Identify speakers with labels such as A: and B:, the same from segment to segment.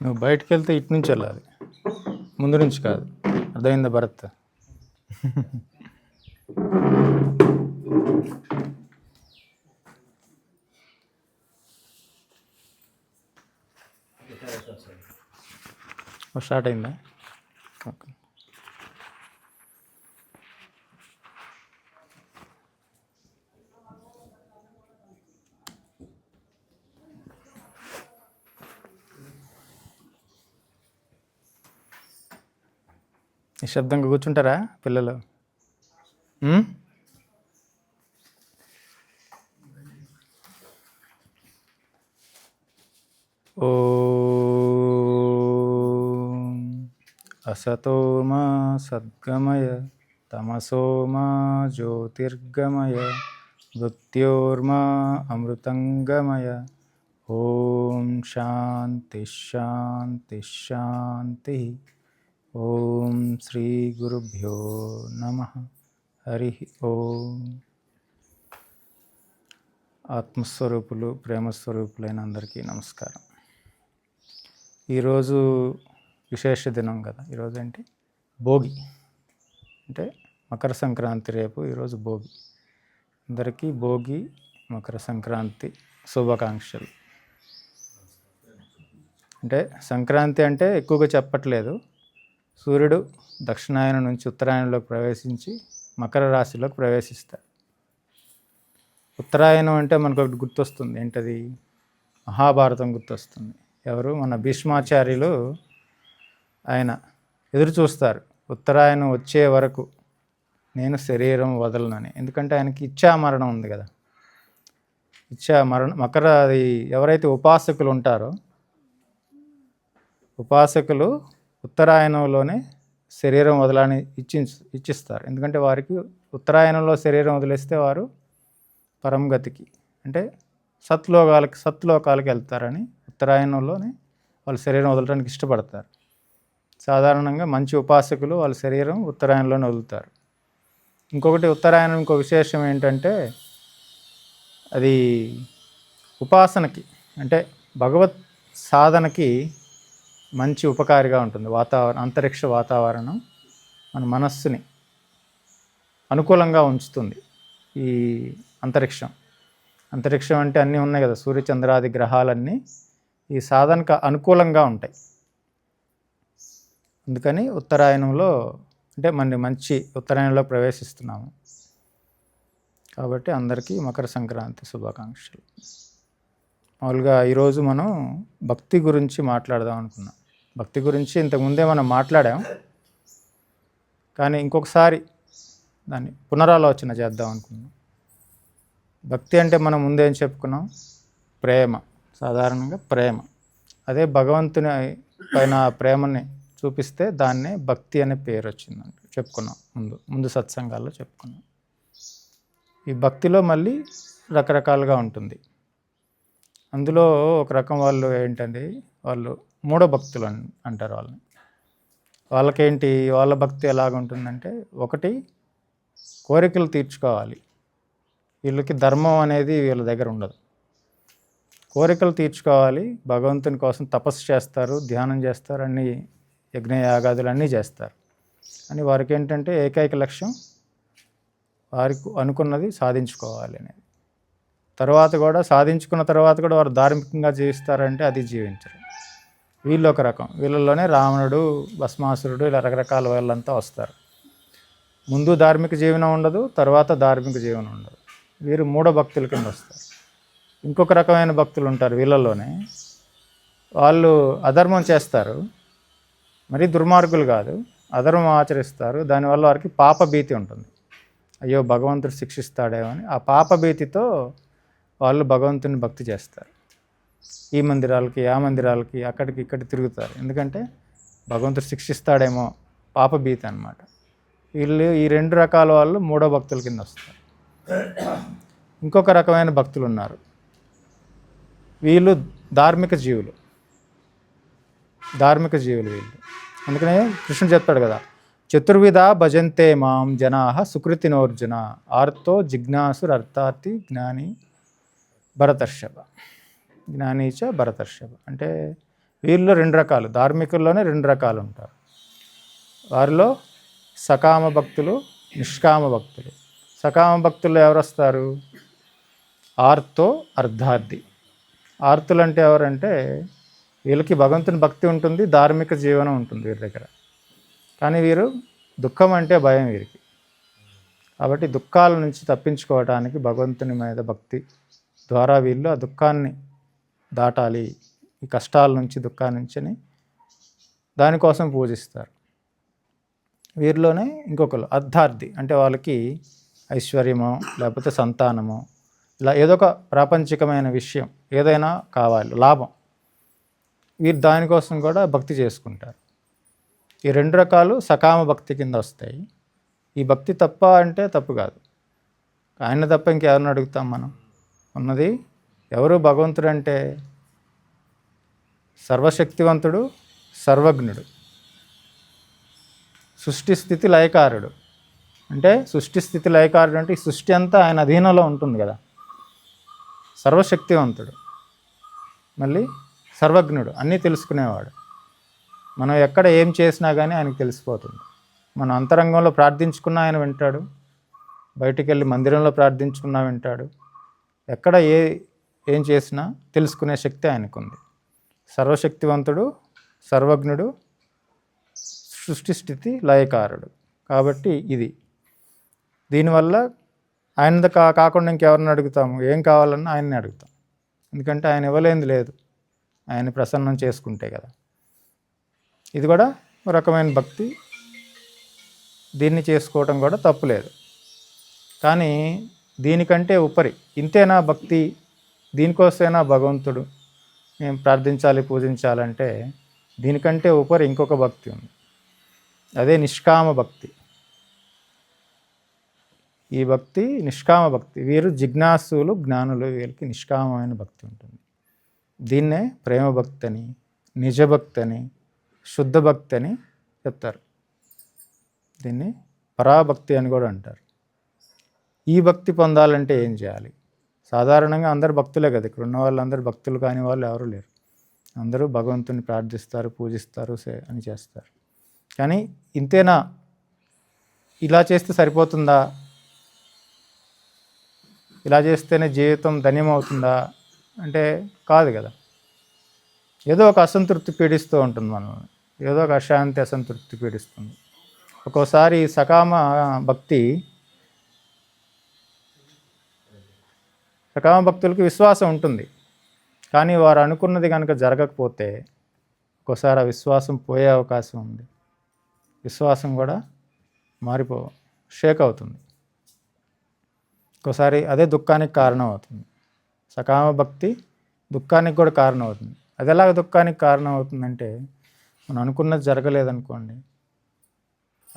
A: నువ్వు బయటికి వెళ్తే ఇటు నుంచి వెళ్ళాలి, ముందు నుంచి కాదు. అర్థమైందా భరత్? స్టార్ట్ అయిందా? ఓకే. నిశ్శబ్దంగా కూర్చుంటారా పిల్లలు? ఓ అసతో మా సద్గమయ తమసో మా జ్యోతిర్గమయ మృత్యోర్మా అమృతంగమయ. ఓం శాంతి శాంతి శాంతి. ఓం శ్రీ గురుభ్యో నమః. హరి ఓం. ఆత్మస్వరూపులు, ప్రేమస్వరూపులైన అందరికీ నమస్కారం. ఈరోజు విశేష దినం కదా. ఈరోజు ఏంటి? భోగి, అంటే మకర సంక్రాంతి. రేపు ఈరోజు భోగి. అందరికీ భోగి, మకర సంక్రాంతి శుభాకాంక్షలు. అంటే సంక్రాంతి అంటే ఎక్కువగా చెప్పట్లేదు. సూర్యుడు దక్షిణాయనం నుంచి ఉత్తరాయణంలోకి ప్రవేశించి మకర రాశిలోకి ప్రవేశిస్తాడు. ఉత్తరాయణం అంటే మనకు ఒకటి గుర్తొస్తుంది. ఏంటది? మహాభారతం గుర్తొస్తుంది. ఎవరు? మన భీష్మాచార్యులు. ఆయన ఎదురు చూస్తారు ఉత్తరాయణం వచ్చే వరకు, నేను శరీరం వదలనని. ఎందుకంటే ఆయనకి ఇచ్ఛామరణం ఉంది కదా. ఇచ్ఛామరణం మకర. అది ఎవరైతే ఉపాసకులు ఉంటారో, ఉపాసకులు ఉత్తరాయణంలోనే శరీరం వదలని ఇచ్చిస్తారు. ఎందుకంటే వారికి ఉత్తరాయణంలో శరీరం వదిలేస్తే వారు పరంగతికి, అంటే సత్లోకాలకు వెళ్తారని ఉత్తరాయణంలోనే వాళ్ళు శరీరం వదలడానికి ఇష్టపడతారు. సాధారణంగా మంచి ఉపాసకులు వాళ్ళ శరీరం ఉత్తరాయణంలోనే వదులుతారు. ఇంకొకటి ఉత్తరాయణం ఇంకో విశేషం ఏంటంటే, అది ఉపాసనకి, అంటే భగవత్ సాధనకి మంచి ఉపకారిగా ఉంటుంది. అంతరిక్ష వాతావరణం మన మనస్సుని అనుకూలంగా ఉంచుతుంది. ఈ అంతరిక్షం అంటే అన్నీ ఉన్నాయి కదా, సూర్యచంద్రాది గ్రహాలన్నీ ఈ సాధనకు అనుకూలంగా ఉంటాయి. అందుకని ఉత్తరాయణంలో, అంటే మంచి ఉత్తరాయణంలో ప్రవేశిస్తున్నాము కాబట్టి అందరికీ మకర సంక్రాంతి శుభాకాంక్షలు. మామూలుగా ఈరోజు మనం భక్తి గురించి మాట్లాడదాం అనుకున్నాం. భక్తి గురించి ఇంతకుముందే మనం మాట్లాడాం, కానీ ఇంకొకసారి దాన్ని పునరాలోచన చేద్దాం అనుకున్నాం. భక్తి అంటే మనం ముందేం చెప్పుకున్నాం? ప్రేమ. సాధారణంగా ప్రేమ. అదే భగవంతుని పైన ప్రేమని చూపిస్తే దాన్నే భక్తి అనే పేరు వచ్చిందంట. చెప్పుకున్నాం ముందు సత్సంగాల్లో చెప్పుకున్నాం. ఈ భక్తిలో మళ్ళీ రకరకాలుగా ఉంటుంది. అందులో ఒక రకం వాళ్ళు ఏంటంటే, వాళ్ళు మూఢ భక్తులు అంటారు వాళ్ళని. వాళ్ళకేంటి, వాళ్ళ భక్తి ఎలాగుంటుందంటే, ఒకటి కోరికలు తీర్చుకోవాలి. వీళ్ళకి ధర్మం అనేది వీళ్ళ దగ్గర ఉండదు. కోరికలు తీర్చుకోవాలి, భగవంతుని కోసం తపస్సు చేస్తారు, ధ్యానం చేస్తారు, అన్ని యజ్ఞయాగాదులు అన్నీ చేస్తారు. అని వారికి ఏంటంటే ఏకైక లక్ష్యం వారికి అనుకున్నది సాధించుకోవాలి అనేది. సాధించుకున్న తర్వాత కూడా వారు ధార్మికంగా జీవిస్తారంటే అది జీవించరు. వీళ్ళు ఒక రకం. వీళ్ళలోనే రావణుడు, భస్మాసురుడు, ఇలా రకరకాల వాళ్ళంతా వస్తారు. ముందు ధార్మిక జీవనం ఉండదు, తర్వాత ధార్మిక జీవనం ఉండదు. వీరు మూఢ భక్తుల కింద వస్తారు. ఇంకొక రకమైన భక్తులు ఉంటారు వీళ్ళలోనే. వాళ్ళు అధర్మం చేస్తారు, మరీ దుర్మార్గులు కాదు, అధర్మం ఆచరిస్తారు. దానివల్ల వారికి పాపభీతి ఉంటుంది. అయ్యో భగవంతుడు శిక్షిస్తాడేమో అని ఆ పాపభీతితో వాళ్ళు భగవంతుని భక్తి చేస్తారు. ఈ మందిరాలకి, ఆ మందిరాలకి, అక్కడికి ఇక్కడికి తిరుగుతారు. ఎందుకంటే భగవంతుడు శిక్షిస్తాడేమో, పాపభీతి అన్నమాట. వీళ్ళు ఈ రెండు రకాల వాళ్ళు మూఢ భక్తుల కింద వస్తారు. ఇంకొక రకమైన భక్తులు ఉన్నారు. వీళ్ళు ధార్మిక జీవులు వీళ్ళు. అందుకనే కృష్ణుడు చెప్తాడు కదా, చతుర్విధ భజంతే మాం జనాః సుకృతినోర్జున ఆర్తో జిజ్ఞాసురర్థార్థి జ్ఞాని భరతర్షభ. జ్ఞానీచ భరతర్షభ అంటే వీరిలో 2 రకాలు, ధార్మికుల్లోనే 2 రకాలు ఉంటారు. వారిలో సకామ భక్తులు, నిష్కామ భక్తులు. సకామ భక్తుల్లో ఎవరు వస్తారు? ఆర్తో అర్ధార్థి. ఆర్తులు అంటే ఎవరంటే వీళ్ళకి భగవంతుని భక్తి ఉంటుంది, ధార్మిక జీవనం ఉంటుంది వీరి దగ్గర. కానీ వీరు దుఃఖం అంటే భయం వీరికి. కాబట్టి దుఃఖాల నుంచి తప్పించుకోవడానికి భగవంతుని మీద భక్తి ద్వారా వీళ్ళు ఆ దుఃఖాన్ని దాటాలి, ఈ కష్టాల నుంచి, దుఃఖాల నుంచి దానికోసం పూజిస్తారు. వీరిలోనే ఇంకొకరు అర్ధార్థి, అంటే వాళ్ళకి ఐశ్వర్యమో లేకపోతే సంతానమో ఇలా ఏదో ఒక ప్రాపంచికమైన విషయం ఏదైనా కావాలి, లాభం. వీరు దానికోసం కూడా భక్తి చేసుకుంటారు. ఈ 2 రకాలు సకామ భక్తి కింద వస్తాయి. ఈ భక్తి తప్ప అంటే తప్పు కాదు. ఆయన తప్ప ఇంకెవరిని అడుగుతాం మనం? ఉన్నది ఎవరు? భగవంతుడు అంటే సర్వశక్తివంతుడు, సర్వజ్ఞుడు, సృష్టి స్థితి లయకారుడు. అంటే సృష్టి స్థితి లయకారుడు అంటే ఈ సృష్టి అంతా ఆయన అధీనంలో ఉంటుంది కదా. సర్వశక్తివంతుడు, మళ్ళీ సర్వజ్ఞుడు, అన్నీ తెలుసుకునేవాడు. మనం ఎక్కడ ఏం చేసినా కానీ ఆయనకు తెలిసిపోతుంది. మనం అంతరంగంలో ప్రార్థించుకున్నా ఆయన వింటాడు, బయటికి వెళ్ళి మందిరంలో ప్రార్థించుకున్నా వింటాడు. ఎక్కడ ఏం చేసినా తెలుసుకునే శక్తి ఆయనకుంది. సర్వశక్తివంతుడు, సర్వజ్ఞుడు, సృష్టి స్థితి లయకారుడు. కాబట్టి ఇది దీనివల్ల ఆయన కాకుండా ఇంకెవరిని అడుగుతాము? ఏం కావాలన్నా ఆయన్ని అడుగుతాం. ఎందుకంటే ఆయన ఇవ్వలేంది లేదు, ఆయన ప్రసన్నం చేసుకుంటే కదా. ఇది కూడా ఒక రకమైన భక్తి. దీన్ని చేసుకోవటం కూడా తప్పులేదు. కానీ దీనికంటే ఉపరి ఇంతేనా భక్తి, దీనికోసమైనా భగవంతుడు మేము ప్రార్థించాలి, పూజించాలంటే దీనికంటే ఉపరి ఇంకొక భక్తి ఉంది. అదే నిష్కామ భక్తి. ఈ భక్తి నిష్కామ భక్తి. వీరు జిజ్ఞాసులు, జ్ఞానులు, వీరికి నిష్కామమైన భక్తి ఉంటుంది. దీన్నే ప్రేమ భక్తి అని, నిజభక్తి అని, శుద్ధ భక్తి అని చెప్తారు. దీన్ని పరాభక్తి అని కూడా అంటారు. ఈ భక్తి పొందాలంటే ఏం చేయాలి? సాధారణంగా అందరు భక్తులే కదా, ఇక్కడ ఉన్న వాళ్ళందరూ భక్తులు కాని వాళ్ళు ఎవరు లేరు. అందరూ భగవంతుని ప్రార్థిస్తారు, పూజిస్తారు, అని చేస్తారు. కానీ ఇంతేనా, ఇలా చేస్తే సరిపోతుందా, ఇలా చేస్తేనే జీవితం ధన్యమవుతుందా అంటే కాదు కదా. ఏదో ఒక అసంతృప్తి పీడిస్తూ ఉంటుంది మనల్ని, ఏదో ఒక అశాంతి, అసంతృప్తి పీడిస్తుంది. ఒక్కోసారి సకామ భక్తులకి విశ్వాసం ఉంటుంది, కానీ వారు అనుకున్నది కనుక జరగకపోతే ఒక్కోసారి ఆ విశ్వాసం పోయే అవకాశం ఉంది. విశ్వాసం కూడా షేక్ అవుతుంది. ఒక్కోసారి అదే దుఃఖానికి కారణం అవుతుంది. సకామ భక్తి దుఃఖానికి కూడా కారణం అవుతుంది. అది ఎలాగ దుఃఖానికి కారణం అవుతుందంటే, మనం అనుకున్నది జరగలేదనుకోండి,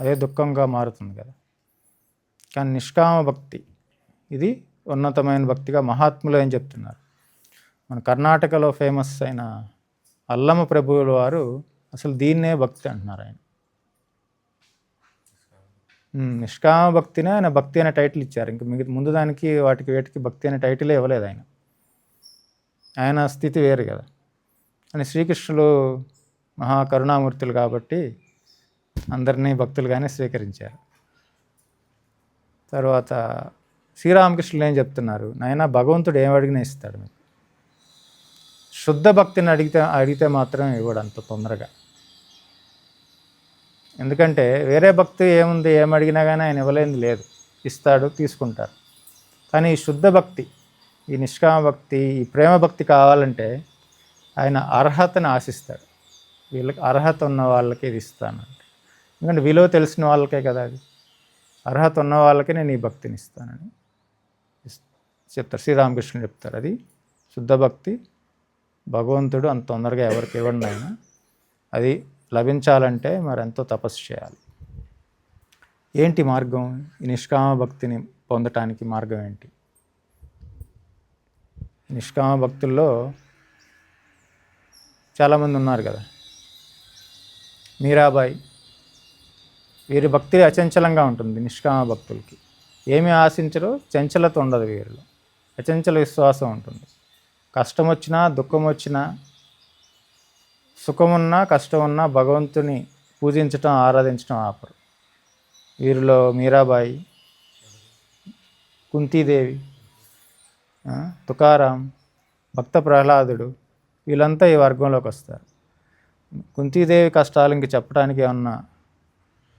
A: అదే దుఃఖంగా మారుతుంది కదా. కానీ నిష్కామ భక్తి ఇది ఉన్నతమైన భక్తిగా మహాత్ములు ఏం చెప్తున్నారు. మన కర్ణాటకలో ఫేమస్ అయిన అల్లమ ప్రభువుల వారు అసలు దీన్నే భక్తి అంటున్నారు. ఆయన నిష్కామ భక్తినే ఆయన భక్తి అనే టైటిల్ ఇచ్చారు. ఇంక ముందు దానికి వేటికి భక్తి అనే టైటిలే ఇవ్వలేదు ఆయన. ఆయన స్థితి వేరు కదా. అని శ్రీకృష్ణులు మహాకరుణామూర్తులు కాబట్టి అందరినీ భక్తులుగానే స్వీకరించారు. తర్వాత శ్రీరామకృష్ణులు ఏం చెప్తున్నారు, నాయన భగవంతుడు ఏం అడిగినా ఇస్తాడు మీకు. శుద్ధ భక్తిని అడిగితే మాత్రం ఇవ్వడు అంత తొందరగా. ఎందుకంటే వేరే భక్తి ఏముంది, ఏమడిగినా కానీ ఆయన ఇవ్వలేనిది లేదు, ఇస్తాడు, తీసుకుంటారు. కానీ ఈ శుద్ధ భక్తి, ఈ నిష్కామ భక్తి, ఈ ప్రేమ భక్తి కావాలంటే ఆయన అర్హతను ఆశిస్తాడు. వీళ్ళకి అర్హత ఉన్న వాళ్ళకి ఇది ఇస్తానంటే, ఎందుకంటే విలువ తెలిసిన వాళ్ళకే కదా అది. అర్హత ఉన్న వాళ్ళకే నేను ఈ భక్తిని ఇస్తానని చెప్తారు, శ్రీరామకృష్ణుడు చెప్తారు. అది శుద్ధ భక్తి. భగవంతుడు అంత తొందరగా ఎవరికి ఇవ్వండి ఆయన. అది లభించాలంటే మరి ఎంతో తపస్సు చేయాలి. ఏంటి మార్గం? ఈ నిష్కామ భక్తిని పొందటానికి మార్గం ఏంటి? నిష్కామ భక్తుల్లో చాలామంది ఉన్నారు కదా. మీరాబాయి, వీరి భక్తి అచంచలంగా ఉంటుంది. నిష్కామ భక్తులకి ఏమీ ఆశించరు, చంచలత ఉండదు వీరిలో, అచంచల విశ్వాసం ఉంటుంది. కష్టం వచ్చినా, దుఃఖం వచ్చినా, సుఖమున్నా కష్టం ఉన్నా భగవంతుని పూజించటం ఆరాధించటం ఆపరు. వీరిలో మీరాబాయి, కుంతీదేవి, తుకారాం, భక్త ప్రహ్లాదుడు వీళ్ళంతా ఈ వర్గంలోకి వస్తారు. కుంతీదేవి కష్టాలు ఇంక చెప్పడానికి ఏమన్నా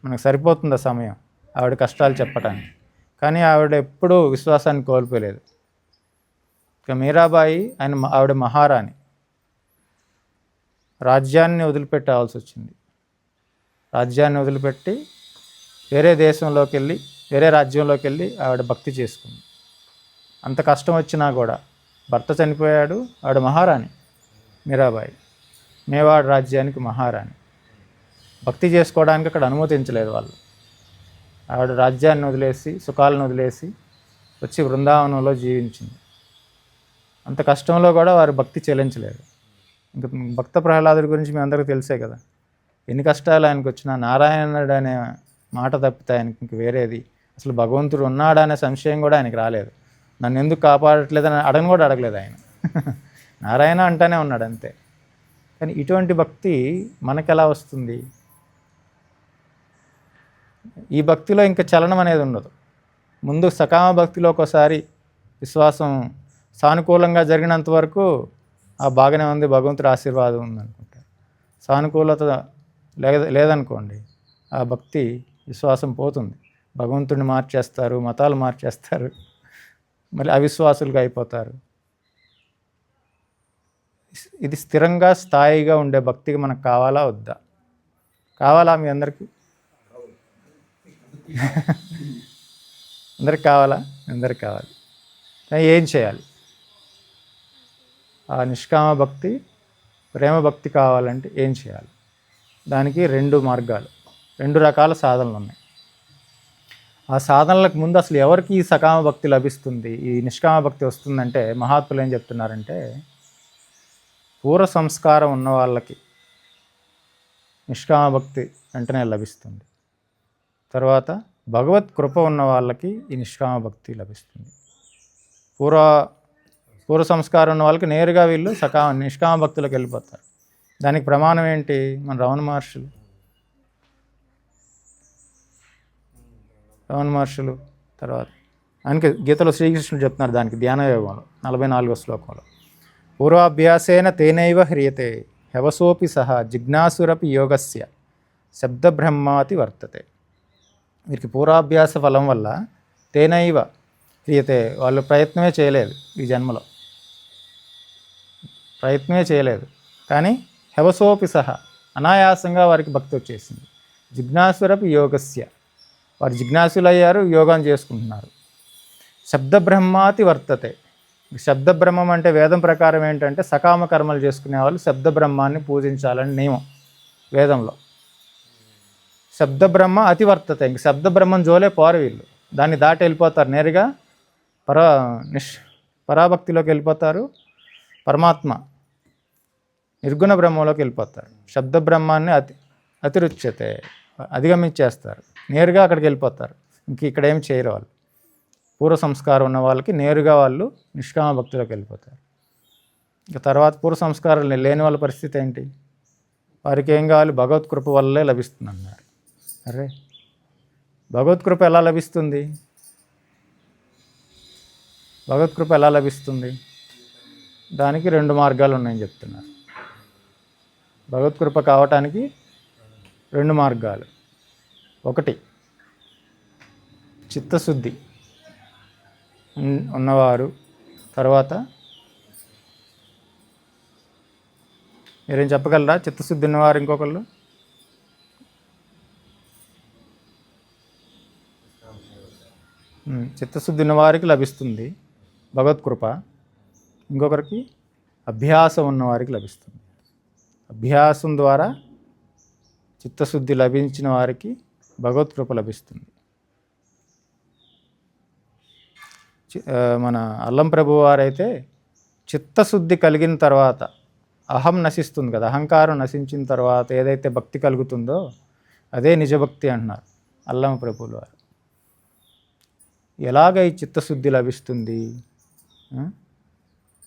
A: మనకు సరిపోతుందా సమయం ఆవిడ కష్టాలు చెప్పడానికి? కానీ ఆవిడ ఎప్పుడూ విశ్వాసాన్ని కోల్పోలేదు. ఇక మీరాబాయి ఆవిడ మహారాణి, రాజ్యాన్ని వదిలిపెట్టాల్సి వచ్చింది. రాజ్యాన్ని వదిలిపెట్టి వేరే దేశంలోకి వెళ్ళి వేరే రాజ్యంలోకి వెళ్ళి ఆవిడ భక్తి చేసుకుంది. అంత కష్టం వచ్చినా కూడా భర్త చనిపోయాడు, ఆవిడ మహారాణి మీరాబాయి, మేవాడ్ రాజ్యానికి మహారాణి. భక్తి చేసుకోవడానికి అక్కడ అనుమతించలేదు వాళ్ళు. ఆవిడ రాజ్యాన్ని వదిలేసి సుఖాలను వదిలేసి వచ్చి బృందావనంలో జీవించింది. అంత కష్టంలో కూడా వారు భక్తి చెల్లించలేదు. ఇంకా భక్త ప్రహ్లాదుడి గురించి మీ అందరికీ తెలిసే కదా, ఎన్ని కష్టాలు ఆయనకు వచ్చినా నారాయణుడు అనే మాట తప్పితే ఆయనకి ఇంక వేరేది అసలు భగవంతుడు ఉన్నాడనే సంశయం కూడా ఆయనకి రాలేదు. నన్ను ఎందుకు కాపాడట్లేదని అడగను కూడా అడగలేదు ఆయన. నారాయణ అంటానే ఉన్నాడు అంతే. కానీ ఇటువంటి భక్తి మనకెలా వస్తుంది? ఈ భక్తిలో ఇంకా చలనం అనేది ఉండదు. ముందు సకామ భక్తిలో ఒకసారి విశ్వాసం సానుకూలంగా జరిగినంత వరకు బాగానే ఉంది, భగవంతుడి ఆశీర్వాదం ఉందనుకుంటారు. సానుకూలత లేదనుకోండి, ఆ భక్తి విశ్వాసం పోతుంది. భగవంతుడిని మార్చేస్తారు, మతాలు మార్చేస్తారు, మళ్ళీ అవిశ్వాసులుగా అయిపోతారు. ఇది స్థిరంగా స్థాయిగా ఉండే భక్తికి మనకు కావాలా వద్దా? కావాలా మీ అందరికీ? అందరికి కావాలా? అందరికి కావాలి. ఏం చేయాలి? ఆ నిష్కామ భక్తి, ప్రేమ భక్తి కావాలంటే ఏం చేయాలి? దానికి 2 మార్గాలు, 2 రకాల సాధనలు ఉన్నాయి. ఆ సాధనలకు ముందు అసలు ఎవరికి ఈ సకామ భక్తి లభిస్తుంది, ఈ నిష్కామ భక్తి వస్తుందంటే మహాత్ములు ఏం చెప్తున్నారంటే, పూర్వ సంస్కారం ఉన్న వాళ్ళకి నిష్కామ భక్తి వెంటనే లభిస్తుంది. తర్వాత భగవత్ కృప ఉన్న వాళ్ళకి ఈ నిష్కామ భక్తి లభిస్తుంది. పూర్వ సంస్కారం ఉన్న వాళ్ళకి నేరుగా వీళ్ళు నిష్కామ భక్తులకు వెళ్ళిపోతారు. దానికి ప్రమాణం ఏంటి? మన రమణ మహర్షులు తర్వాత ఆయనకి గీతలో శ్రీకృష్ణుడు చెప్తున్నారు దానికి ధ్యానయోగంలో 44వ శ్లోకంలో, పూర్వాభ్యాసేన తేనైవ హ్రియతే హవసోపి సహా జిజ్ఞాసురపి యోగస్య శబ్దబ్రహ్మాతి వర్తతే. వీరికి పూర్వాభ్యాస ఫలం వల్ల తేనైవ హ్రియతే, వాళ్ళు ప్రయత్నమే చేయలేదు, ఈ జన్మలో ప్రయత్నమే చేయలేదు, కానీ హవసోపి సహా అనాయాసంగా వారికి భక్తి వచ్చేసింది. జిజ్ఞాసురపి యోగస్య, వారు జిజ్ఞాసులయ్యారు, యోగం చేసుకుంటున్నారు. శబ్దబ్రహ్మాతి వర్తతే. శబ్దబ్రహ్మం అంటే వేదం ప్రకారం ఏంటంటే సకామ కర్మలు చేసుకునే వాళ్ళు శబ్దబ్రహ్మాన్ని పూజించాలని నియమం వేదంలో. శబ్దబ్రహ్మ అతివర్తతే, ఇంక శబ్దబ్రహ్మం జోలే పోరు వీళ్ళు, దాన్ని దాటి వెళ్ళిపోతారు, నేరుగా పరాభక్తిలోకి వెళ్ళిపోతారు, పరమాత్మ నిర్గుణ బ్రహ్మంలోకి వెళ్ళిపోతారు. శబ్దబ్రహ్మాన్ని అతిరుచ్యతే, అధిగమించేస్తారు, నేరుగా అక్కడికి వెళ్ళిపోతారు. ఇంక ఇక్కడ ఏం చేయరు వాళ్ళు. పూర్వ సంస్కారం ఉన్న వాళ్ళకి నేరుగా వాళ్ళు నిష్కామ భక్తిలోకి వెళ్ళిపోతారు. ఇక తర్వాత పూర్వ సంస్కారం లేని వాళ్ళ పరిస్థితి ఏంటి? వారికి ఏం కావాలి? భగవత్కృప వల్లే లభిస్తుంది అన్నారు. అరే, భగవత్కృప ఎలా లభిస్తుంది? భగవత్కృప ఎలా లభిస్తుంది? దానికి 2 మార్గాలు ఉన్నాయని చెప్తున్నారు. భగవత్కృప కావటానికి 2 మార్గాలు. ఒకటి, చిత్తశుద్ధి ఉన్నవారు. తర్వాత మీరేం చెప్పగలరా? చిత్తశుద్ధి ఉన్నవారు ఇంకొకళ్ళు? చిత్తశుద్ధి ఉన్నవారికి లభిస్తుంది భగవత్కృప. ఇంకొకరికి అభ్యాసం ఉన్నవారికి లభిస్తుంది. అభ్యాసం ద్వారా చిత్తశుద్ధి లభించిన వారికి భగవత్కృప లభిస్తుంది. మన అల్లం ప్రభు వారైతే చిత్తశుద్ధి కలిగిన తర్వాత అహం నశిస్తుంది కదా, అహంకారం నశించిన తర్వాత ఏదైతే భక్తి కలుగుతుందో అదే నిజభక్తి అంటున్నారు అల్లం ప్రభువుల వారు. ఎలాగ ఈ చిత్తశుద్ధి లభిస్తుంది?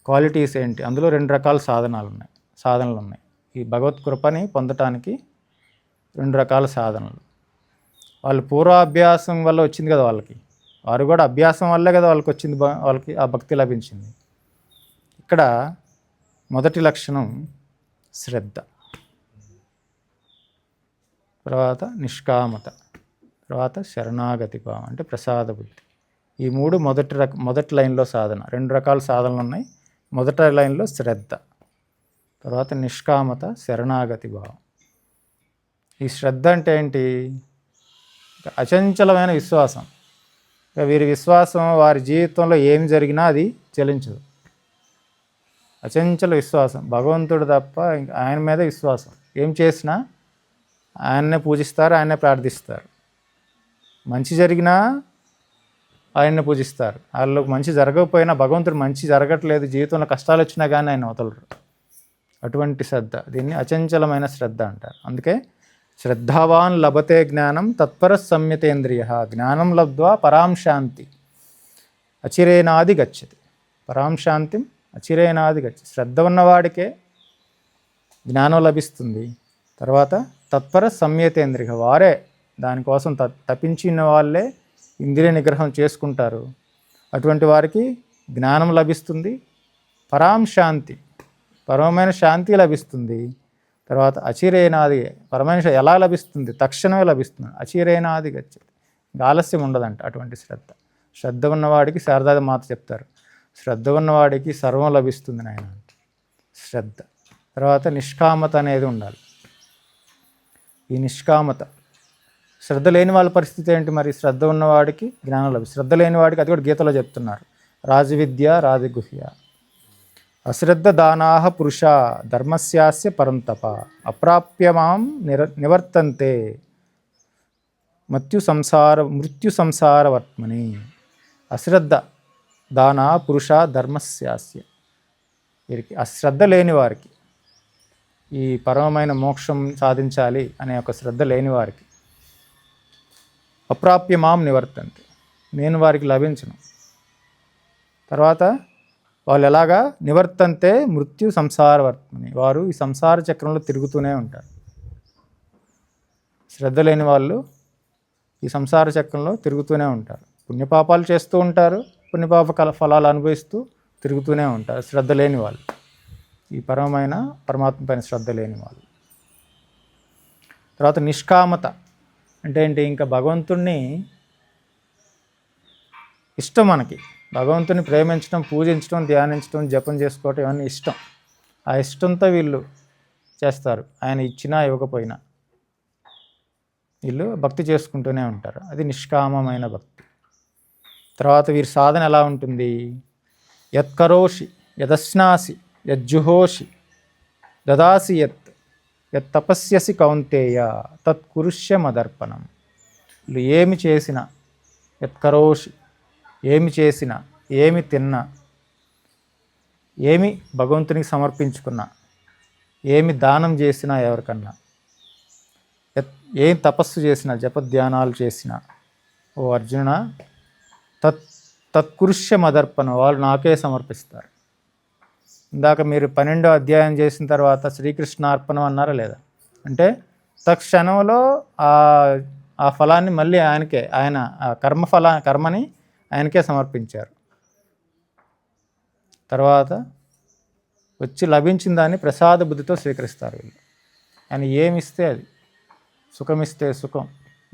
A: క్వాలిటీస్ ఏంటి? అందులో 2 రకాల సాధనలు ఉన్నాయి. ఈ భగవత్ కృపని పొందటానికి 2 రకాల సాధనలు. వాళ్ళు పూర్వాభ్యాసం వల్ల వచ్చింది కదా వాళ్ళకి, వారు కూడా అభ్యాసం వల్లే కదా వాళ్ళకి వచ్చింది, వాళ్ళకి ఆ భక్తి లభించింది. ఇక్కడ మొదటి లక్షణం శ్రద్ధ, తర్వాత నిష్కామత, తర్వాత శరణాగతి భావం అంటే ప్రసాద బుద్ధి. ఈ 3 మొదటి లైన్లో సాధన. 2 రకాల సాధనలు ఉన్నాయి. మొదటి లైన్లో శ్రద్ధ, తర్వాత నిష్కామత, శరణాగతి భావం. ఈ శ్రద్ధ అంటే ఏంటి? అచంచలమైన విశ్వాసం. వీరి విశ్వాసం వారి జీవితంలో ఏం జరిగినా అది చెలించదు. అచంచల విశ్వాసం, భగవంతుడు తప్ప ఆయన మీద విశ్వాసం. ఏం చేసినా ఆయన్నే పూజిస్తారు, ఆయన్నే ప్రార్థిస్తారు. మంచి జరిగినా ఆయన్ని పూజిస్తారు. వాళ్ళకి మంచి జరగకపోయినా, భగవంతుడు మంచి జరగట్లేదు, జీవితంలో కష్టాలు వచ్చినా కానీ ఆయన వదలరు. అటువంటి శ్రద్ధ, దీన్ని అచంచలమైన శ్రద్ధ అంటారు. అందుకే శ్రద్ధావాన్ లభతే జ్ఞానం తత్పర సంయతేంద్రియ, జ్ఞానం లబ్ధ్వా పరాం శాంతి అచిరేనాది గచ్చతి. పరాం శాంతిం అచిరేనాది గచ్చతి. శ్రద్ధ ఉన్నవాడికే జ్ఞానం లభిస్తుంది. తర్వాత తత్పర సంయతేంద్రియ, వారే దానికోసం తపించిన వాళ్ళే ఇంద్రియ నిగ్రహం చేసుకుంటారు. అటువంటి వారికి జ్ఞానం లభిస్తుంది. పరాం శాంతి, పరమైన శాంతి లభిస్తుంది. తర్వాత అచిరేనాది, పరమైన ఎలా లభిస్తుంది? తక్షణమే లభిస్తుంది. అచిరేనాది గచ్చతి, ఆలస్యం ఉండదంట అటువంటి శ్రద్ధ. శ్రద్ధ ఉన్నవాడికి శారదా మాత చెప్తారు, శ్రద్ధ ఉన్నవాడికి సర్వం లభిస్తుంది నాయన. శ్రద్ధ. తర్వాత నిష్కామత అనేది ఉండాలి. ఈ నిష్కామత, శ్రద్ధ లేని వాళ్ళ పరిస్థితి ఏంటి మరి? శ్రద్ధ ఉన్నవాడికి జ్ఞానం లభిస్తుంది, శ్రద్ధ లేని వాడికి, అది కూడా గీతలో చెప్తున్నారు, రాజవిద్య రాజగుహ్య. అశ్రద్ధ దానాహ పురుష ధర్మస్యాస్య పరంతప అప్రాప్యమాం నివర్తంతే మృత్యు సంసారవర్త్మని. అశ్రద్ధ దానా పురుష ధర్మస్యాస్య, వీరికి అశ్రద్ధ లేని వారికి, ఈ పరమమైన మోక్షం సాధించాలి అనే ఒక శ్రద్ధ లేని వారికి, అప్రాప్యమాం నివర్తంతే, నేను వారికి లభించను. తర్వాత వాళ్ళు ఎలాగా? నివర్తంతే మృత్యు సంసారవర్త్మని, వారు ఈ సంసార చక్రంలో తిరుగుతూనే ఉంటారు. శ్రద్ధ లేని వాళ్ళు ఈ సంసార చక్రంలో తిరుగుతూనే ఉంటారు. పుణ్యపాపాలు చేస్తూ ఉంటారు, పుణ్యపాప ఫలాలు అనుభవిస్తూ తిరుగుతూనే ఉంటారు శ్రద్ధ లేని వాళ్ళు, ఈ పరమాత్మ పైన శ్రద్ధ లేని వాళ్ళు. తర్వాత నిష్కామత అంటే ఏంటి? ఇంకా భగవంతుణ్ణి ఇష్టం, మనకి భగవంతుని ప్రేమించడం, పూజించడం, ధ్యానించడం, జపం చేసుకోవటం ఇవన్నీ ఇష్టం. ఆ ఇష్టంతో వీళ్ళు చేస్తారు. ఆయన ఇచ్చినా ఇవ్వకపోయినా వీళ్ళు భక్తి చేసుకుంటూనే ఉంటారు. అది నిష్కామమైన భక్తి. తర్వాత వీరి సాధన ఎలా ఉంటుంది? యత్కరోషి యదశ్నాసి యజ్జుహోషి దదాసి యత్ తపస్యసి కౌంతేయ తత్కురుష్య మదర్పణం. వీళ్ళు ఏమి చేసినా, యత్కరోషి ఏమి చేసినా, ఏమి తిన్నా, ఏమి భగవంతునికి సమర్పించుకున్నా, ఏమి దానం చేసినా, ఎవరికన్నా, ఏం తపస్సు చేసినా, జపధ్యానాలు చేసినా, ఓ అర్జున తత్కృష్య మదర్పణ, వాళ్ళు నాకే సమర్పిస్తారు. ఇందాక మీరు 12వ అధ్యాయం చేసిన తర్వాత శ్రీకృష్ణార్పణం అన్నారా లేదా? అంటే తక్షణంలో ఆ ఫలాన్ని మళ్ళీ ఆయనకే, ఆయన ఆ కర్మని ఆయనకే సమర్పించారు. తర్వాత వచ్చి లభించిన దాన్ని ప్రసాద బుద్ధితో స్వీకరిస్తారు వీళ్ళు. ఆయన ఏమిస్తే అది, సుఖమిస్తే సుఖం,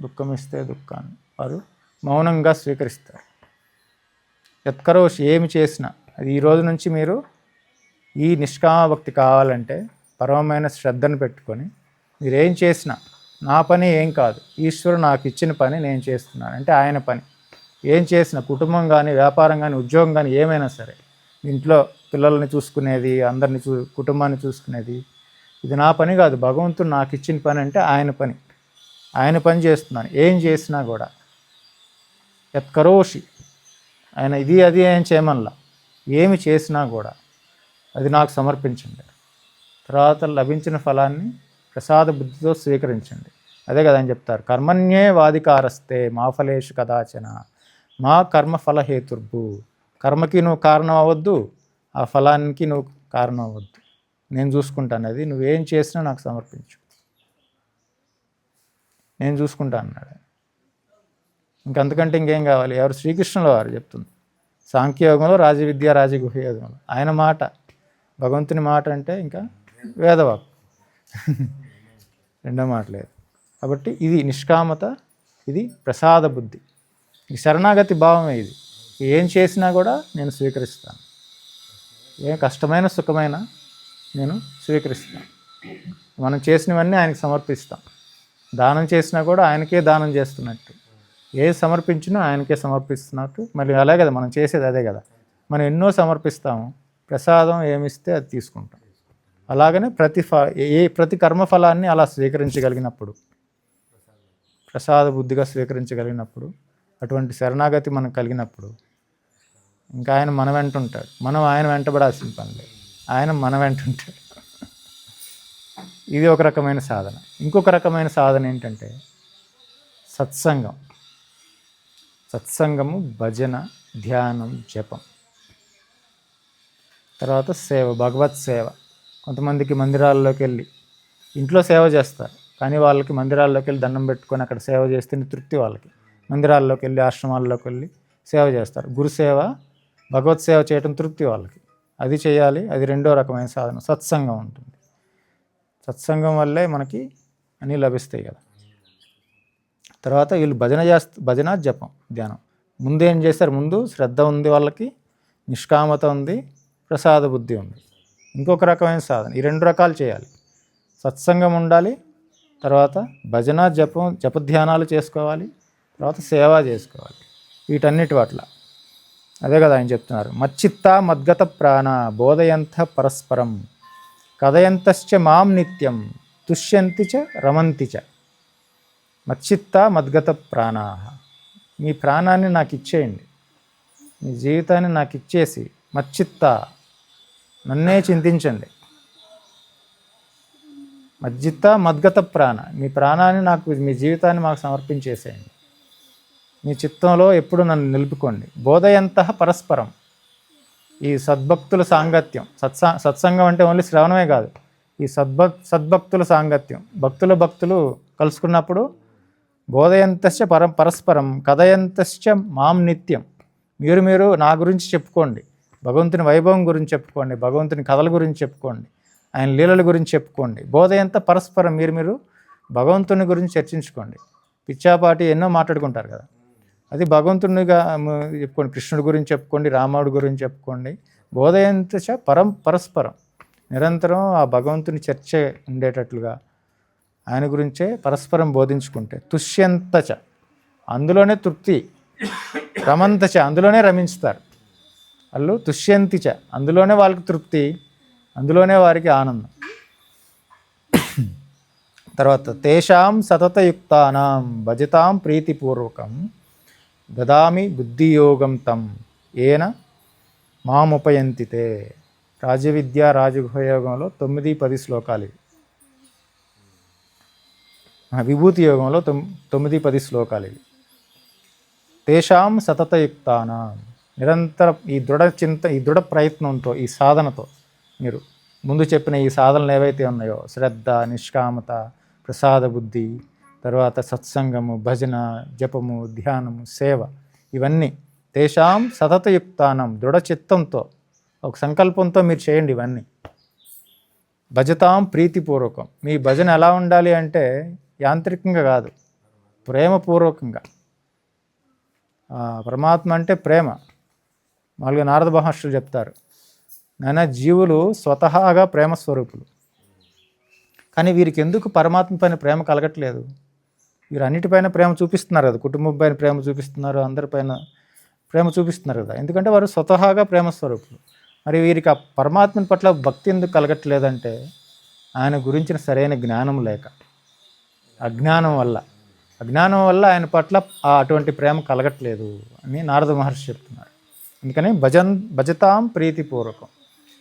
A: దుఃఖమిస్తే దుఃఖాన్ని వారు మౌనంగా స్వీకరిస్తారు. యత్కరోషి ఏమి చేసినా, అది ఈ రోజు నుంచి మీరు ఈ నిష్కామ భక్తి కావాలంటే పరమమైన శ్రద్ధను పెట్టుకొని మీరేం చేసినా, నా పని ఏం కాదు, ఈశ్వరుడు నాకు ఇచ్చిన పని నేను చేస్తున్నాను అంటే ఆయన పని. ఏం చేసినా, కుటుంబం కానీ, వ్యాపారం కానీ, ఉద్యోగం కానీ, ఏమైనా సరే, ఇంట్లో పిల్లల్ని చూసుకునేది, అందరిని కుటుంబాన్ని చూసుకునేది, ఇది నా పని కాదు, భగవంతుడు నాకు ఇచ్చిన పని అంటే ఆయన పని. ఆయన పని చేస్తున్నాను. ఏం చేసినా కూడా యత్కరోషి, ఆయన ఇది అది ఏం చేయమల్లా, ఏమి చేసినా కూడా అది నాకు సమర్పించండి. తర్వాత లభించిన ఫలాన్ని ప్రసాద బుద్ధితో స్వీకరించండి. అదే కదా అని చెప్తారు, కర్మణ్యే వాధికారస్తే మా ఫలేషు కదాచన మా కర్మఫల హేతుర్భు. కర్మకి నువ్వు కారణం అవ్వద్దు, ఆ ఫలానికి నువ్వు కారణం అవ్వద్దు. నేను చూసుకుంటాను, అది నువ్వేం చేసినా నాకు సమర్పించు, నేను చూసుకుంటా అన్నాడు. ఇంకంతకంటే ఇంకేం కావాలి? ఎవరు? శ్రీకృష్ణుల వారు చెప్తుంది. సాంఖ్యయోగంలో రాజవిద్య రాజగుహ యోగంలో ఆయన మాట, భగవంతుని మాట అంటే ఇంకా వేదవాక్ రెండో మాట లేదు. కాబట్టి ఇది నిష్కామత, ఇది ప్రసాద బుద్ధి, ఈ శరణాగతి భావమే. ఇది ఏం చేసినా కూడా నేను స్వీకరిస్తాను, ఏ కష్టమైన సుఖమైన నేను స్వీకరిస్తాను. మనం చేసినవన్నీ ఆయనకి సమర్పిస్తాం. దానం చేసినా కూడా ఆయనకే దానం చేస్తున్నట్టు, ఏది సమర్పించినా ఆయనకే సమర్పిస్తున్నట్టు. మళ్ళీ అలాగే కదా మనం చేసేది, అదే కదా. మనం ఎన్నో సమర్పిస్తాము, ప్రసాదం ఏమిస్తే అది తీసుకుంటాం. అలాగనే ప్రతి కర్మఫలాన్ని అలా స్వీకరించగలిగినప్పుడు, ప్రసాద బుద్ధిగా స్వీకరించగలిగినప్పుడు, అటువంటి శరణాగతి మనకు కలిగినప్పుడు ఇంకా ఆయన మన వెంట ఉంటాడు. మనం ఆయన వెంటబడాల్సిన పని లేదు, ఆయన మన వెంట ఉంటాడు. ఇది ఒక రకమైన సాధన. ఇంకొక రకమైన సాధన ఏంటంటే సత్సంగం. సత్సంగము, భజన, ధ్యానం, జపం, తర్వాత సేవ, భగవత్ సేవ. కొంతమందికి మందిరాల్లోకి వెళ్ళి, ఇంట్లో సేవ చేస్తారు కానీ వాళ్ళకి మందిరాల్లోకి వెళ్ళి దండం పెట్టుకొని అక్కడ సేవ చేస్తే తృప్తి వాళ్ళకి. మందిరాల్లోకి వెళ్ళి, ఆశ్రమాల్లోకి వెళ్ళి సేవ చేస్తారు. గురుసేవ, భగవత్ సేవ చేయటం తృప్తి వాళ్ళకి, అది చేయాలి. అది రెండో రకమైన సాధన, సత్సంగం ఉంటుంది. సత్సంగం వల్లే మనకి అన్నీ లభిస్తాయి కదా. తర్వాత వీళ్ళు భజన, జపం, ధ్యానం. ముందు ఏం చేస్తారు? ముందు శ్రద్ధ ఉంది వాళ్ళకి, నిష్కామత ఉంది, ప్రసాద బుద్ధి ఉంది. ఇంకొక రకమైన సాధన, ఈ రెండు రకాలు చేయాలి. సత్సంగం ఉండాలి, తర్వాత భజన, జపధ్యానాలు చేసుకోవాలి, తర్వాత సేవ చేసుకోవాలి. వీటన్నిటి పట్ల అదే కదా ఆయన చెప్తున్నారు. మచ్చిత్త మద్గత ప్రాణ బోధయంత పరస్పరం కథయంతశ్చ మాం నిత్యం తుష్యంతి చ రమంతి చ. మచ్చిత్త మద్గత ప్రాణా, మీ ప్రాణాన్ని నాకు ఇచ్చేయండి, మీ జీవితాన్ని నాకు ఇచ్చేసి, మచ్చిత్త, నన్నే చింతించండి. మజ్జిత్త మద్గత ప్రాణ, మీ ప్రాణాన్ని నాకు, మీ జీవితాన్ని మాకు సమర్పించేసేయండి, మీ చిత్తంలో ఎప్పుడు నన్ను నిలుపుకోండి. బోధయంతః పరస్పరం, ఈ సద్భక్తుల సాంగత్యం. సత్సంగం అంటే ఓన్లీ శ్రవణమే కాదు, ఈ సద్భక్తుల సాంగత్యం. భక్తులు కలుసుకున్నప్పుడు బోధయంతశ్చ పరస్పరం కథయంతశ్చ మాం నిత్యం, మీరు నా గురించి చెప్పుకోండి, భగవంతుని వైభవం గురించి చెప్పుకోండి, భగవంతుని కథల గురించి చెప్పుకోండి, ఆయన లీలల గురించి చెప్పుకోండి. బోధయంత పరస్పరం, మీరు భగవంతుని గురించి చర్చించుకోండి. పిచ్చాపాటి ఎన్నో మాట్లాడుకుంటారు కదా, అది భగవంతునిగా చెప్పుకోండి. కృష్ణుడి గురించి చెప్పుకోండి, రాముడి గురించి చెప్పుకోండి. బోధయంత పరస్పరం, నిరంతరం ఆ భగవంతుని చర్చ ఉండేటట్లుగా ఆయన గురించే పరస్పరం బోధించుకుంటే తుష్యంతచ, అందులోనే తృప్తి, రమంతచ, అందులోనే రమించుతారు వాళ్ళు. తుష్యంతిచ, అందులోనే వాళ్ళకి తృప్తి, అందులోనే వారికి ఆనందం. తర్వాత తేషాం సతతయుక్తానాం భజతాం ప్రీతిపూర్వకం దదామి బుద్ధియోగం తం ఏన మాముపయంతితే. రాజవిద్య రాజగుహయోగంలో 9-10 శ్లోకాలు ఇవి. విభూతి యోగంలో 9-10 శ్లోకాలు ఇవి. తేషాం సతతయుక్తానాం, నిరంతరం ఈ దృఢ ప్రయత్నంతో, ఈ సాధనతో, మీరు ముందు చెప్పిన ఈ సాధనలు ఏవైతే ఉన్నాయో, శ్రద్ధ, నిష్కామత, ప్రసాద బుద్ధి, తర్వాత సత్సంగము, భజన, జపము, ధ్యానము, సేవ, ఇవన్నీ తేషాం సతతయుక్తానం, దృఢచిత్తంతో, ఒక సంకల్పంతో మీరు చేయండి ఇవన్నీ. భజతాం ప్రీతిపూర్వకం, మీ భజన ఎలా ఉండాలి అంటే యాంత్రికంగా కాదు, ప్రేమపూర్వకంగా. పరమాత్మ అంటే ప్రేమ. మామూలుగా నారద మహర్షులు చెప్తారు, నాయన జీవులు స్వతహాగా ప్రేమ స్వరూపులు, కానీ వీరికి ఎందుకు పరమాత్మ పైన ప్రేమ కలగట్లేదు? వీరు అన్నిటిపైన ప్రేమ చూపిస్తున్నారు కదా, కుటుంబం పైన ప్రేమ చూపిస్తున్నారు, అందరిపైన ప్రేమ చూపిస్తున్నారు కదా, ఎందుకంటే వారు స్వతహాగా ప్రేమ స్వరూపులు. మరి వీరికి ఆ పరమాత్మని పట్ల భక్తి ఎందుకు కలగట్లేదంటే ఆయన గురించిన సరైన జ్ఞానం లేక, అజ్ఞానం వల్ల ఆయన పట్ల అటువంటి ప్రేమ కలగట్లేదు అని నారద మహర్షి చెప్తున్నారు. అందుకని భజతాం ప్రీతిపూర్వకం,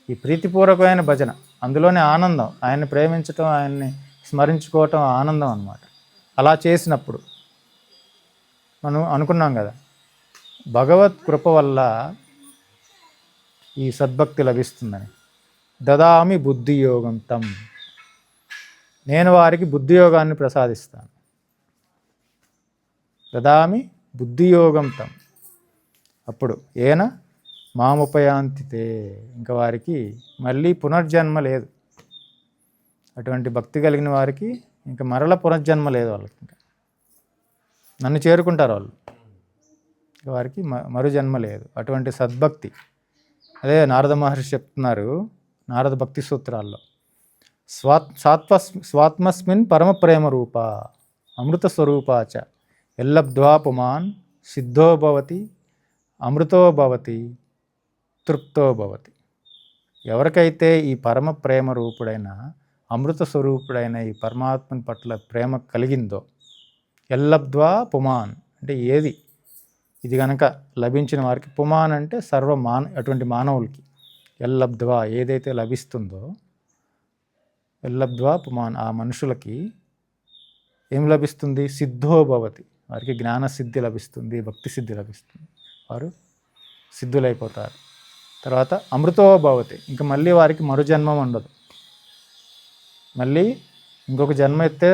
A: ఈ ప్రీతిపూర్వకమైన భజన, అందులోనే ఆనందం. ఆయన్ని ప్రేమించటం, ఆయన్ని స్మరించుకోవటం ఆనందం అన్నమాట. అలా చేసినప్పుడు మనం అనుకున్నాం కదా, భగవత్ కృప వల్ల ఈ సద్భక్తి లభిస్తుందని. దదామి బుద్ధియోగం తం, నేను వారికి బుద్ధియోగాన్ని ప్రసాదిస్తాను. దదామి బుద్ధియోగం తం, అప్పుడు ఏన మాముపయాంతితే, ఇంకా వారికి మళ్ళీ పునర్జన్మ లేదు. అటువంటి భక్తి కలిగిన వారికి ఇంకా మరల పునర్జన్మ లేదు. వాళ్ళకి ఇంకా నన్ను చేరుకుంటారు వాళ్ళు, వారికి మరు జన్మ లేదు. అటువంటి సద్భక్తి, అదే నారద మహర్షి చెప్తున్నారు నారద భక్తి సూత్రాల్లో, స్వాత్మస్మిన్ పరమ ప్రేమ రూప అమృత స్వరూపాచ ఎల్లబ్ధ్వా పుమాన్ సిద్ధో భవతి అమృతో భవతి తృప్తో భవతి. ఎవరికైతే ఈ పరమ ప్రేమ రూపుడైన అమృత స్వరూపుడైన ఈ పరమాత్మని పట్ల ప్రేమ కలిగిందో, ఎల్లబ్ధ్వా పుమాన్ అంటే ఏది, ఇది కనుక లభించిన వారికి, పుమాన్ అంటే అటువంటి మానవులకి, ఎల్లబ్ధ్వా ఏదైతే లభిస్తుందో, ఎల్లబ్ధ్వా పుమాన్ ఆ మనుషులకి ఏం లభిస్తుంది, సిద్ధో భవతి, వారికి జ్ఞానసిద్ధి లభిస్తుంది, భక్తి సిద్ధి లభిస్తుంది, వారు సిద్ధులైపోతారు. తర్వాత అమృతో భవతి, ఇంకా మళ్ళీ వారికి మరు జన్మం ఉండదు, మళ్ళీ ఇంకొక జన్మ ఎత్తే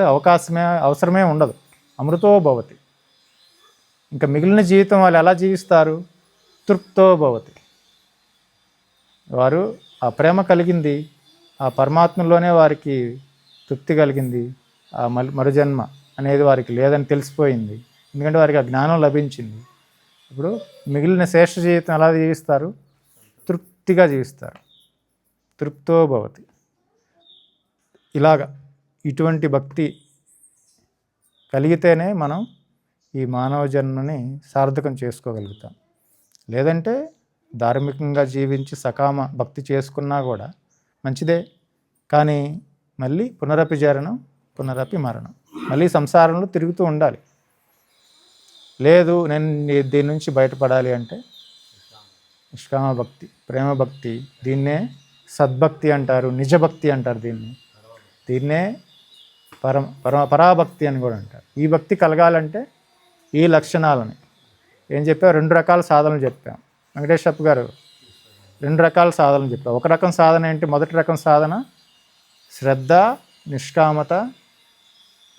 A: అవసరమే ఉండదు. అమృతో భవతి, ఇంకా మిగిలిన జీవితం వాళ్ళు ఎలా జీవిస్తారు, తృప్తో భవతి, వారు ఆ ప్రేమ కలిగింది, ఆ పరమాత్మలోనే వారికి తృప్తి కలిగింది, ఆ మరుజన్మ అనేది వారికి లేదని తెలిసిపోయింది, ఎందుకంటే వారికి ఆ జ్ఞానం లభించింది. ఇప్పుడు మిగిలిన శ్రేష్ఠ జీవితం ఎలా జీవిస్తారు, తృప్తిగా జీవిస్తారు, తృప్తో భవతి. ఇలాగా ఇటువంటి భక్తి కలిగితేనే మనం ఈ మానవ జన్మని సార్థకం చేసుకోగలుగుతాం. లేదంటే ధార్మికంగా జీవించి సకామ భక్తి చేసుకున్నా కూడా మంచిదే, కానీ మళ్ళీ పునరపి జననం పునరపి మరణం, మళ్ళీ సంసారంలో తిరుగుతూ ఉండాలి. లేదు నేను దీని నుంచి బయటపడాలి అంటే నిష్కామ భక్తి, ప్రేమ భక్తి, దీన్నే సద్భక్తి అంటారు, నిజభక్తి అంటారు, దీన్నే పరాభక్తి అని కూడా అంటారు. ఈ భక్తి కలగాలంటే ఈ లక్షణాలని ఏం చెప్పావు, 2 రకాల సాధనలు చెప్పాం. వెంకటేశ్వర గారు 2 రకాల సాధనలు చెప్పాం. ఒక రకం సాధన ఏంటి, మొదటి రకం సాధన శ్రద్ధ, నిష్కామత,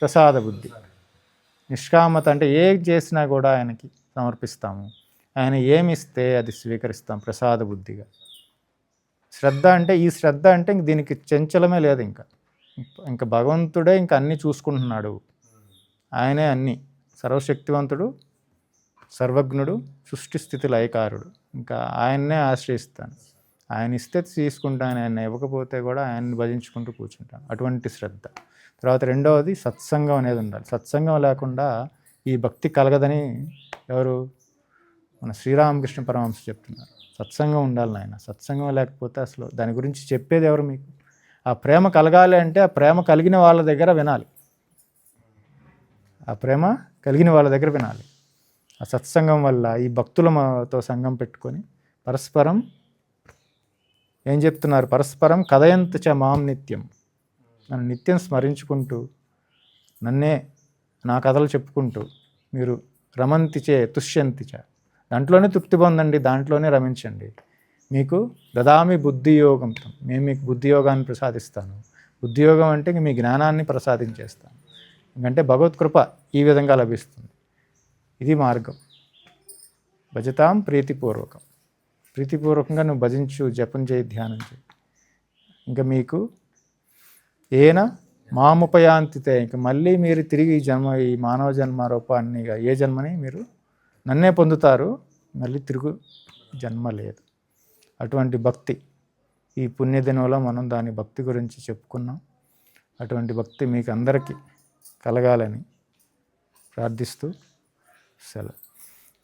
A: ప్రసాద బుద్ధి. నిష్కామత అంటే ఏం చేసినా కూడా ఆయనకి సమర్పిస్తాము, ఆయన ఏమిస్తే అది స్వీకరిస్తాం ప్రసాద బుద్ధిగా. శ్రద్ధ అంటే ఈ శ్రద్ధ అంటే ఇంక దీనికి చంచలమే లేదు, ఇంకా భగవంతుడే ఇంకా అన్నీ చూసుకుంటున్నాడు, ఆయనే అన్నీ, సర్వశక్తివంతుడు, సర్వజ్ఞుడు, సృష్టి స్థితి లయకారుడు, ఇంకా ఆయన్నే ఆశ్రయిస్తాను, ఆయన ఇస్తే తీసుకుంటాను, ఆయన ఇవ్వకపోతే కూడా ఆయన్ని భజించుకుంటూ కూర్చుంటాను, అటువంటి శ్రద్ధ. తర్వాత రెండవది సత్సంగం అనేది ఉండాలి. సత్సంగం లేకుండా ఈ భక్తి కలగదని ఎవరు, మన శ్రీరామకృష్ణ పరమహంస చెప్తున్నారు. సత్సంగం ఉండాలి నాయన, సత్సంగం లేకపోతే అసలు దాని గురించి చెప్పేది ఎవరు మీకు. ఆ ప్రేమ కలగాలి అంటే ఆ ప్రేమ కలిగిన వాళ్ళ దగ్గర వినాలి, ఆ ప్రేమ కలిగిన వాళ్ళ దగ్గర వినాలి. ఆ సత్సంగం వల్ల ఈ భక్తులతో సంఘం పెట్టుకొని పరస్పరం ఏం చెప్తున్నారు, పరస్పరం కథయంత చ మాం నిత్యం, నన్ను నిత్యం స్మరించుకుంటూ నన్నే నా కథలు చెప్పుకుంటూ మీరు రమంతి చే తుష్యంతి చ, దాంట్లోనే తృప్తి పొందండి, దాంట్లోనే రమించండి. మీకు దదామి బుద్ధియోగంతో, మేము మీకు బుద్ధియోగాన్ని ప్రసాదిస్తాను. బుద్ధియోగం అంటే మీ జ్ఞానాన్ని ప్రసాదించేస్తాను. ఎందుకంటే భగవత్కృప ఈ విధంగా లభిస్తుంది. ఇది మార్గం. భజతాం ప్రీతిపూర్వకం, ప్రీతిపూర్వకంగా నువ్వు భజించు, జపం చేయి, ధ్యానం చేయి. ఇంకా మీకు ఏన మాముపయాంతితే, ఇంకా మళ్ళీ మీరు తిరిగి ఈ మానవ జన్మ రూపాన్ని, ఏ జన్మని మీరు నన్నే పొందుతారు, మళ్ళీ తిరుగు జన్మ లేదు. అటువంటి భక్తి ఈ పుణ్యదినంలో మనం దాని భక్తి గురించి చెప్పుకున్నాం. అటువంటి భక్తి మీకు అందరికీ కలగాలని ప్రార్థిస్తూ సెలవు.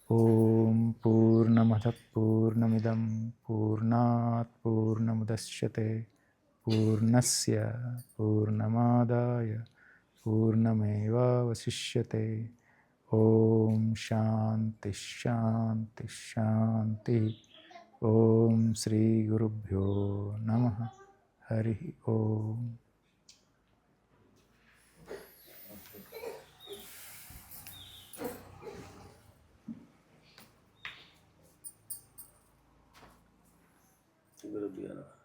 A: ఓం పూర్ణమద పూర్ణమిదం పూర్ణాత్ పూర్ణముదచ్యతే పూర్ణస్య పూర్ణమాదాయ పూర్ణమేవావశిష్యతే. ఓం శాంతి శాంతి శాంతి. ఓం శ్రీ గురుభ్యో నమః. హరి ఓం.
B: గురుభ్యో నమః.